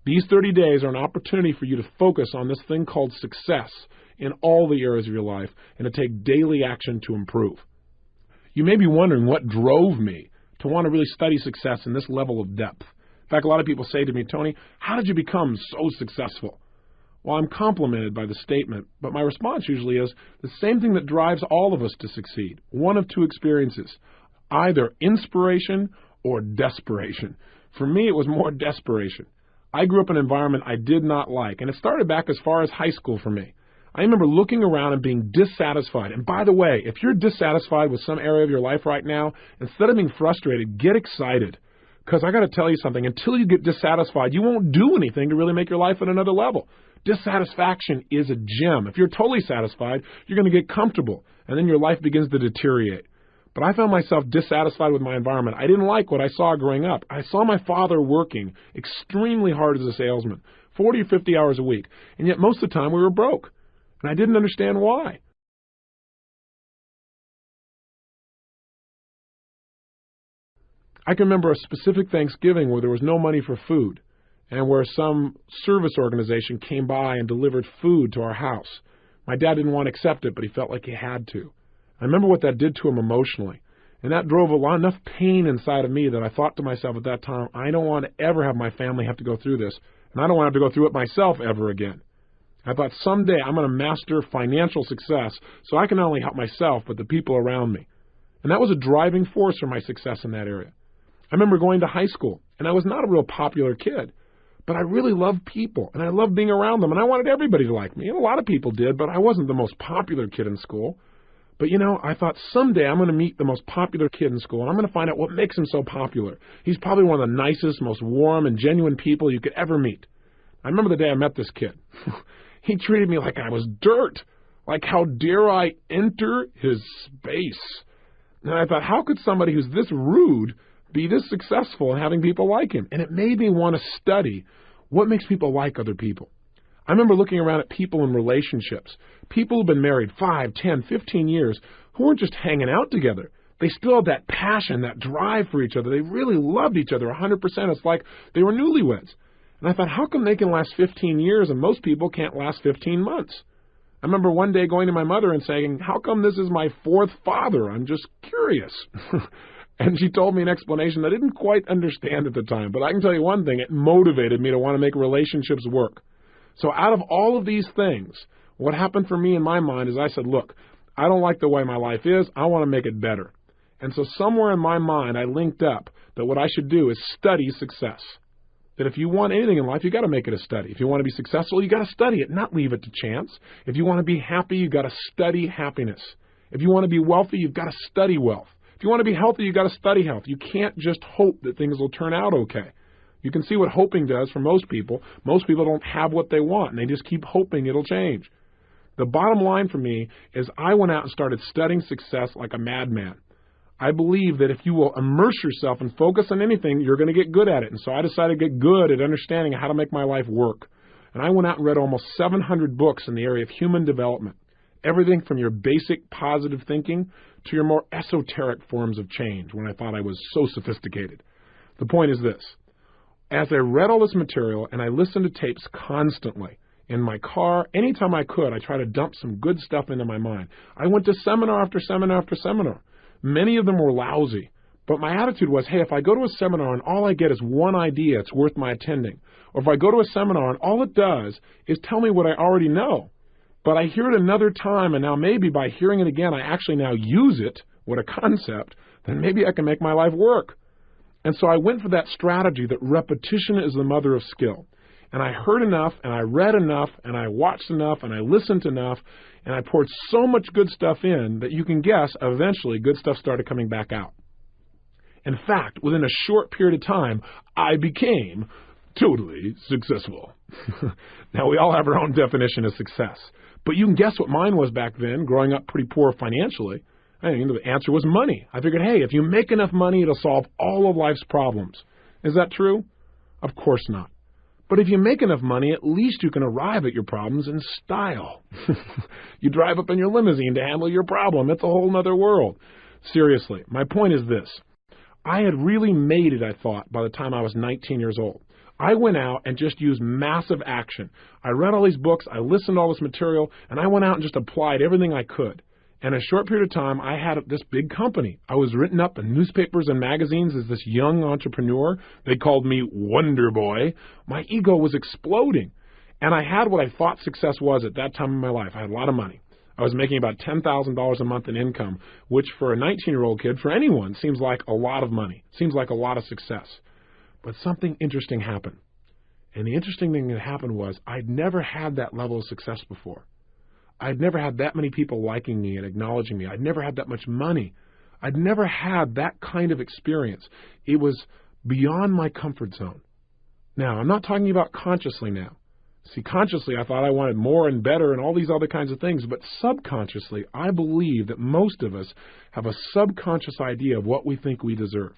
These 30 days are an opportunity for you to focus on this thing called success in all the areas of your life and to take daily action to improve. You may be wondering what drove me to want to really study success in this level of depth. In fact, a lot of people say to me, Tony, how did you become so successful? Well, I'm complimented by the statement, but my response usually is the same thing that drives all of us to succeed. One of two experiences, either inspiration or desperation. For me, it was more desperation. I grew up in an environment I did not like, and it started back as far as high school for me. I remember looking around and being dissatisfied. And by the way, if you're dissatisfied with some area of your life right now, instead of being frustrated, get excited. Because I got to tell you something, until you get dissatisfied, you won't do anything to really make your life at another level. Dissatisfaction is a gem. If you're totally satisfied, you're going to get comfortable, and then your life begins to deteriorate. But I found myself dissatisfied with my environment. I didn't like what I saw growing up. I saw my father working extremely hard as a salesman, 40 or 50 hours a week, and yet most of the time we were broke, and I didn't understand why. I can remember a specific Thanksgiving where there was no money for food and where some service organization came by and delivered food to our house. My dad didn't want to accept it, but he felt like he had to. I remember what that did to him emotionally, and that drove enough pain inside of me that I thought to myself at that time, I don't want to ever have my family have to go through this, and I don't want to have to go through it myself ever again. I thought someday I'm going to master financial success so I can not only help myself but the people around me. And that was a driving force for my success in that area. I remember going to high school, and I was not a real popular kid, but I really loved people, and I loved being around them, and I wanted everybody to like me. And a lot of people did, but I wasn't the most popular kid in school. But, I thought someday I'm going to meet the most popular kid in school, and I'm going to find out what makes him so popular. He's probably one of the nicest, most warm and genuine people you could ever meet. I remember the day I met this kid. He treated me like I was dirt. Like, how dare I enter his space? And I thought, how could somebody who's this rude be this successful and having people like him? And it made me want to study what makes people like other people. I remember looking around at people in relationships, people who've been married 5, 10, 15 years, who weren't just hanging out together. They still had that passion, that drive for each other. They really loved each other 100%. It's like they were newlyweds. And I thought, how come they can last 15 years and most people can't last 15 months? I remember one day going to my mother and saying, how come this is my fourth father? I'm just curious. And she told me an explanation that I didn't quite understand at the time. But I can tell you one thing, it motivated me to want to make relationships work. So out of all of these things, what happened for me in my mind is I said, look, I don't like the way my life is. I want to make it better. And so somewhere in my mind, I linked up that what I should do is study success. That if you want anything in life, you got to make it a study. If you want to be successful, you got to study it, not leave it to chance. If you want to be happy, you got to study happiness. If you want to be wealthy, you've got to study wealth. If you want to be healthy, you got to study health. You can't just hope that things will turn out okay. You can see what hoping does for most people. Most people don't have what they want, and they just keep hoping it'll change. The bottom line for me is I went out and started studying success like a madman. I believe that if you will immerse yourself and focus on anything, you're going to get good at it. And so I decided to get good at understanding how to make my life work. And I went out and read almost 700 books in the area of human development. Everything from your basic positive thinking to your more esoteric forms of change when I thought I was so sophisticated. The point is this. As I read all this material and I listened to tapes constantly in my car, anytime I could, I tried to dump some good stuff into my mind. I went to seminar after seminar after seminar. Many of them were lousy, but my attitude was, hey, if I go to a seminar and all I get is one idea, it's worth my attending. Or if I go to a seminar and all it does is tell me what I already know, but I hear it another time and now maybe by hearing it again, I actually now use it, what a concept, then maybe I can make my life work. And so I went for that strategy that repetition is the mother of skill. And I heard enough, and I read enough, and I watched enough, and I listened enough, and I poured so much good stuff in that you can guess eventually good stuff started coming back out. In fact, within a short period of time, I became totally successful. Now, we all have our own definition of success. But you can guess what mine was back then, growing up pretty poor financially. The answer was money. I figured, hey, if you make enough money, it'll solve all of life's problems. Is that true? Of course not. But if you make enough money, at least you can arrive at your problems in style. You drive up in your limousine to handle your problem. It's a whole other world. Seriously, my point is this. I had really made it, I thought, by the time I was 19 years old. I went out and just used massive action. I read all these books, I listened to all this material, and I went out and just applied everything I could. And in a short period of time, I had this big company. I was written up in newspapers and magazines as this young entrepreneur. They called me Wonder Boy. My ego was exploding. And I had what I thought success was at that time in my life. I had a lot of money. I was making about $10,000 a month in income, which for a 19-year-old kid, for anyone, seems like a lot of money, seems like a lot of success. But something interesting happened. And the interesting thing that happened was I'd never had that level of success before. I'd never had that many people liking me and acknowledging me. I'd never had that much money. I'd never had that kind of experience. It was beyond my comfort zone. Now, I'm not talking about consciously now. See, consciously, I thought I wanted more and better and all these other kinds of things, but subconsciously, I believe that most of us have a subconscious idea of what we think we deserve.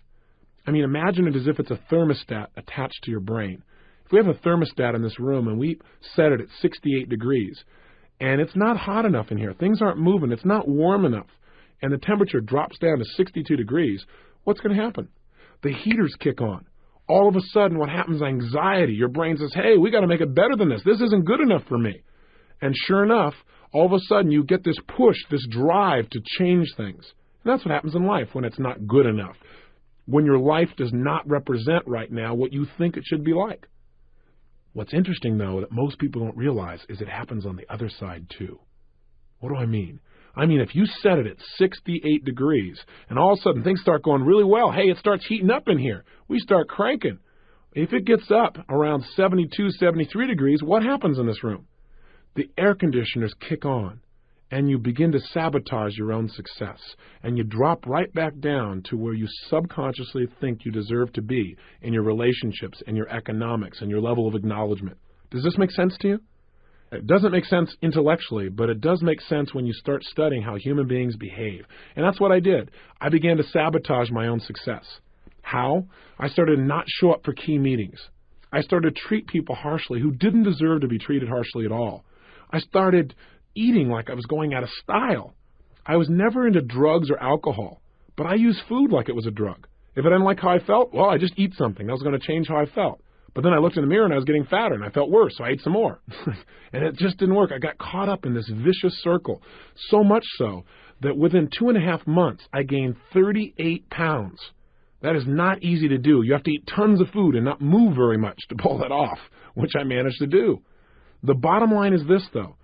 I mean, imagine it as if it's a thermostat attached to your brain. If we have a thermostat in this room and we set it at 68 degrees, and it's not hot enough in here, things aren't moving, it's not warm enough, and the temperature drops down to 62 degrees, what's going to happen? The heaters kick on. All of a sudden, what happens is anxiety. Your brain says, hey, we got to make it better than this. This isn't good enough for me. And sure enough, all of a sudden, you get this push, this drive to change things. And that's what happens in life when it's not good enough, when your life does not represent right now what you think it should be like. What's interesting, though, that most people don't realize is it happens on the other side, too. What do I mean? I mean, if you set it at 68 degrees and all of a sudden things start going really well, hey, it starts heating up in here. We start cranking. If it gets up around 72, 73 degrees, what happens in this room? The air conditioners kick on and you begin to sabotage your own success. And you drop right back down to where you subconsciously think you deserve to be in your relationships and your economics and your level of acknowledgement. Does this make sense to you? It doesn't make sense intellectually, but it does make sense when you start studying how human beings behave. And that's what I did. I began to sabotage my own success. How? I started to not show up for key meetings. I started to treat people harshly who didn't deserve to be treated harshly at all. I started eating like I was going out of style. I was never into drugs or alcohol, but I used food like it was a drug. If I didn't like how I felt, well, I just eat something. That was going to change how I felt. But then I looked in the mirror and I was getting fatter and I felt worse, so I ate some more. And it just didn't work. I got caught up in this vicious circle, so much so that within 2.5 months, I gained 38 pounds. That is not easy to do. You have to eat tons of food and not move very much to pull that off, which I managed to do. The bottom line is this, though.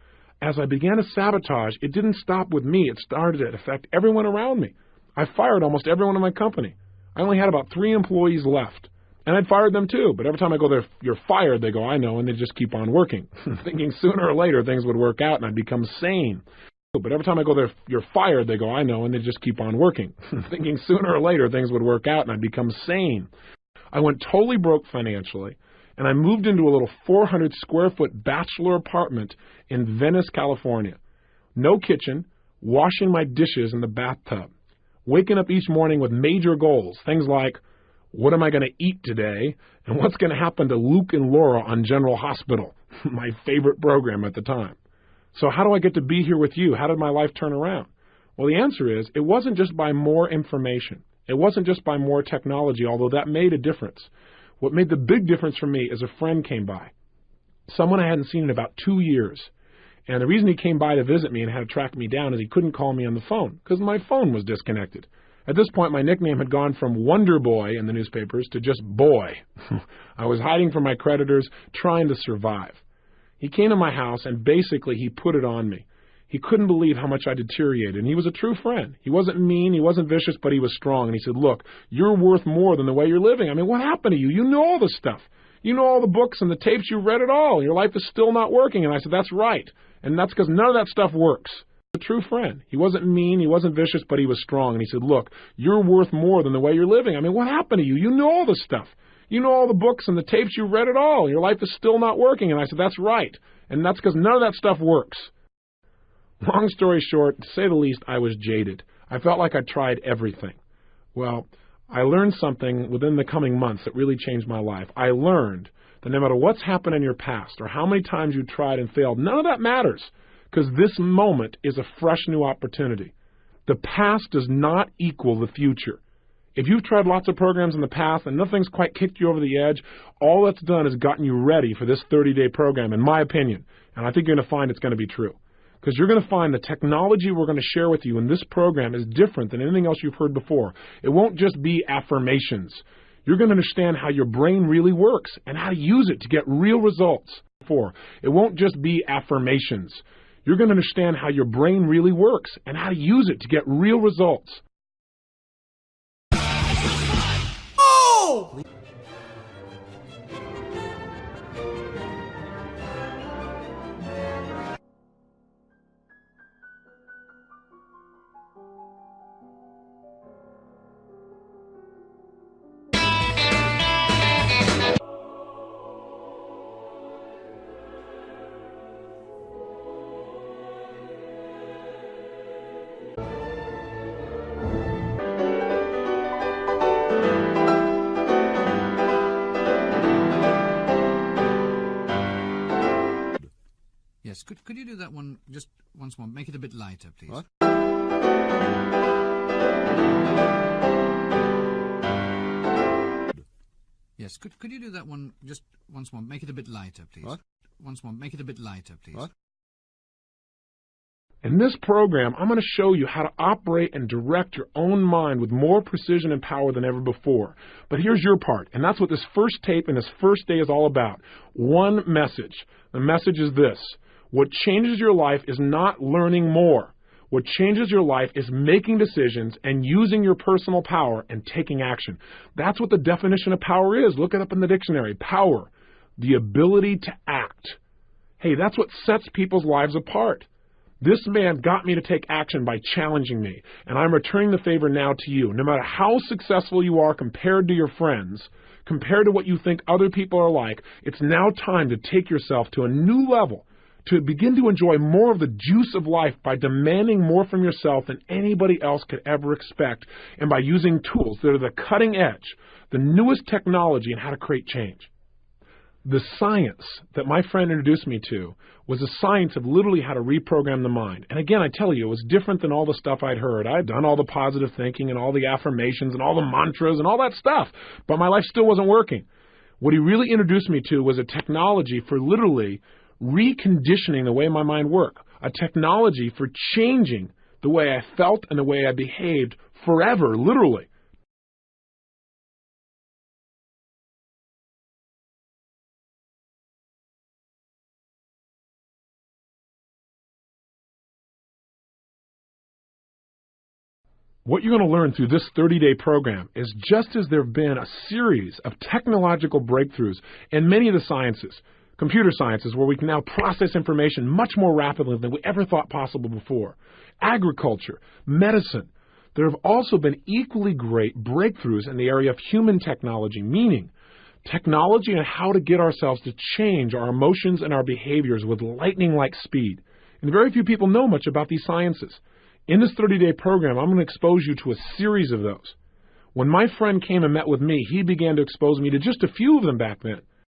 As I began to sabotage, it didn't stop with me. It started to affect everyone around me. I fired almost everyone in my company. I only had about 3 employees left. And I'd fired them too, but every time I go there, you're fired, they go, I know, and they just keep on working, thinking sooner or later things would work out and I'd become sane. But every time I go there, you're fired, they go, I know, and they just keep on working, thinking sooner or later things would work out and I'd become sane. I went totally broke financially, and I moved into a little 400 square foot bachelor apartment in Venice, California. No kitchen, washing my dishes in the bathtub, waking up each morning with major goals, things like, what am I going to eat today? And what's going to happen to Luke and Laura on General Hospital, my favorite program at the time? So how do I get to be here with you? How did my life turn around? Well, the answer is it wasn't just by more information. It wasn't just by more technology, although that made a difference. What made the big difference for me is a friend came by, someone I hadn't seen in about 2 years. And the reason he came by to visit me and had to track me down is he couldn't call me on the phone because my phone was disconnected. At this point, my nickname had gone from Wonder Boy in the newspapers to just Boy. I was hiding from my creditors, trying to survive. He came to my house, and basically he put it on me. He couldn't believe how much I deteriorated, and he was a true friend. He wasn't mean, he wasn't vicious, but he was strong. And he said, look, you're worth more than the way you're living. I mean, what happened to you? You know all this stuff. You know all the books and the tapes. You read it all. Your life is still not working. And I said, that's right. And that's because none of that stuff works. A true friend. He wasn't mean, he wasn't vicious, but he was strong. And he said, look, you're worth more than the way you're living. I mean, what happened to you? You know all this stuff. You know all the books and the tapes. You read it all. Your life is still not working. And I said, that's right. And that's because none of that stuff works. Long story short, to say the least, I was jaded. I felt like I tried everything. Well, I learned something within the coming months that really changed my life. I learned that no matter what's happened in your past or how many times you tried and failed, none of that matters. Because this moment is a fresh new opportunity. The past does not equal the future. If you've tried lots of programs in the past and nothing's quite kicked you over the edge, all that's done is gotten you ready for this 30-day program, in my opinion. And I think you're going to find it's going to be true. Because you're going to find the technology we're going to share with you in this program is different than anything else you've heard before. It won't just be affirmations. You're going to understand how your brain really works and how to use it to get real results. It won't just be affirmations. You're going to understand how your brain really works and how to use it to get real results. Oh! Yes, could you do that one just once more? Make it a bit lighter, please. What? Yes, could you do that one just once more? Make it a bit lighter, please. What? Once more, make it a bit lighter, please. What? In this program, I'm going to show you how to operate and direct your own mind with more precision and power than ever before. But here's your part, and that's what this first tape and this first day is all about. One message. The message is this. What changes your life is not learning more. What changes your life is making decisions and using your personal power and taking action. That's what the definition of power is. Look it up in the dictionary. Power, the ability to act. Hey, that's what sets people's lives apart. This man got me to take action by challenging me, and I'm returning the favor now to you. No matter how successful you are compared to your friends, compared to what you think other people are like, it's now time to take yourself to a new level, to begin to enjoy more of the juice of life by demanding more from yourself than anybody else could ever expect, and by using tools that are the cutting edge, the newest technology in how to create change. The science that my friend introduced me to was the science of literally how to reprogram the mind. And again, I tell you, it was different than all the stuff I'd heard. I'd done all the positive thinking and all the affirmations and all the mantras and all that stuff, but my life still wasn't working. What he really introduced me to was a technology for literally reconditioning the way my mind worked, a technology for changing the way I felt and the way I behaved forever, literally. What you're going to learn through this 30-day program is just as there have been a series of technological breakthroughs in many of the sciences, computer sciences, where we can now process information much more rapidly than we ever thought possible before, agriculture, medicine. There have also been equally great breakthroughs in the area of human technology, meaning technology and how to get ourselves to change our emotions and our behaviors with lightning-like speed. And very few people know much about these sciences. In this 30-day program, I'm going to expose you to a series of those. When my friend came and met with me, he began to expose me to just a few of them back then.